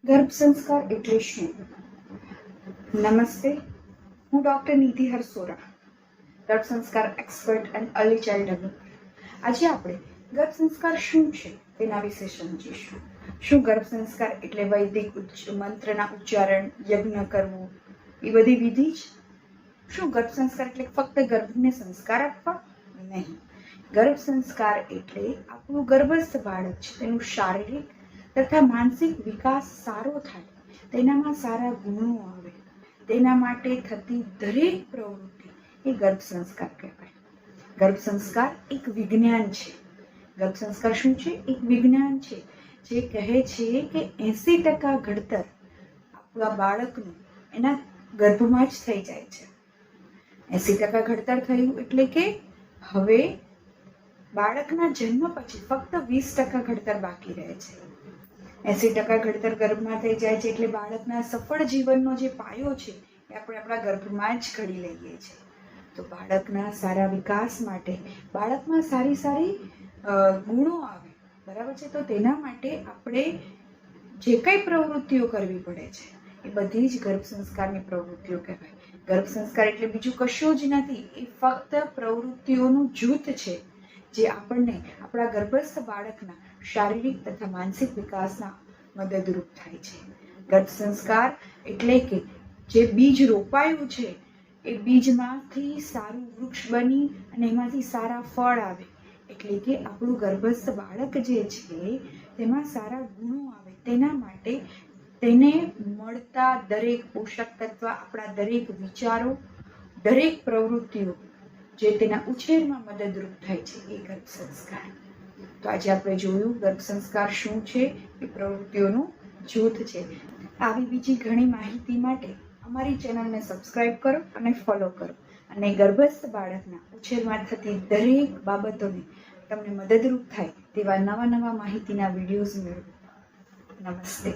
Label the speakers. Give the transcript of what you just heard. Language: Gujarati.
Speaker 1: ગર્ભ સંસ્કાર એટલે શું? નમસ્તે, હું ડૉક્ટર નિધિ હરસોરા, ગર્ભ સંસ્કાર expert and early child development. આજે આપણે ગર્ભ સંસ્કાર શું છે તેના વિશે સમજીશું. શું ગર્ભ સંસ્કાર એટલે વૈદિક મંત્રના ઉચ્ચારણ, યજ્ઞ કરવું, એ બધી વિધિ જ? શું ગર્ભ સંસ્કાર એટલે ફક્ત ગર્ભને સંસ્કાર આપવા? નહીં. ગર્ભ સંસ્કાર એટલે આપણું ગર્ભસ્થ બાળક છે, તેનું શારીરિક તથા માનસિક વિકાસ સારો થાય, તેનામાં સારા ગુણો આવે, તેના માટે થતી દરેક પ્રવૃત્તિ એ ગર્ભ સંસ્કાર કહેવાય. ગર્ભ સંસ્કાર એક વિજ્ઞાન છે. ગર્ભ સંસ્કાર શું છે? એક વિજ્ઞાન છે જે કહે છે કે 80% ઘડતર આપણા બાળકનું એના ગર્ભમાં જ થઈ જાય છે. 80% ઘડતર થયું એટલે કે હવે બાળકના જન્મ પછી ફક્ત 20% ઘડતર બાકી રહે છે. 80% ઘડતર ગર્ભમાં થઈ જાય છે એટલે બાળકના સફળ જીવનનો જે પાયો છે એ આપણે આપણા ગર્ભમાં જ ઘડી લઈએ છીએ. તો બાળકના સારા વિકાસ માટે, બાળકમાં સારી ગુણો આવે, બરાબર છે, તો તેના માટે આપણે જે કંઈ પ્રવૃત્તિઓ કરવી પડે છે એ બધી જ ગર્ભ સંસ્કારની પ્રવૃત્તિઓ કહેવાય. ગર્ભ સંસ્કાર એટલે બીજું કશું જ નથી, એ ફક્ત પ્રવૃત્તિઓનું જૂથ છે જે આપણને આપણા ગર્ભસ્થ બાળકના શારીરિક તથા માનસિક વિકાસના મદદરૂપ થાય છે. ગર્ભ સંસ્કાર એટલે કે જે બીજ રોપાયું છે એ બીજમાંથી સારું વૃક્ષ બની અને એમાંથી સારા ફળ આવે, એટલે કે આપણું ગર્ભસ્થ બાળક જે છે તેમાં સારા ગુણો આવે, તેના માટે તેને મળતા દરેક પોષક તત્વ, આપણા દરેક વિચારો, દરેક પ્રવૃત્તિઓ જે તેના ઉછેરમાં મદદરૂપ થાય છે એ ગર્ભ સંસ્કાર. તો આજે આપણે જોયું ગર્ભ સંસ્કાર શું છે, એ પ્રવૃત્તિઓનું જૂથ છે. આવી બીજી ઘણી માહિતી માટે અમારી ચેનલને સબસ્ક્રાઇબ કરો અને ફોલો કરો, અને ગર્ભસ્થ બાળકના ઉછેરમાં થતી દરેક બાબતોને તમને મદદરૂપ થાય તેવા નવા માહિતીના વિડીયોઝ મેળવો. નમસ્તે.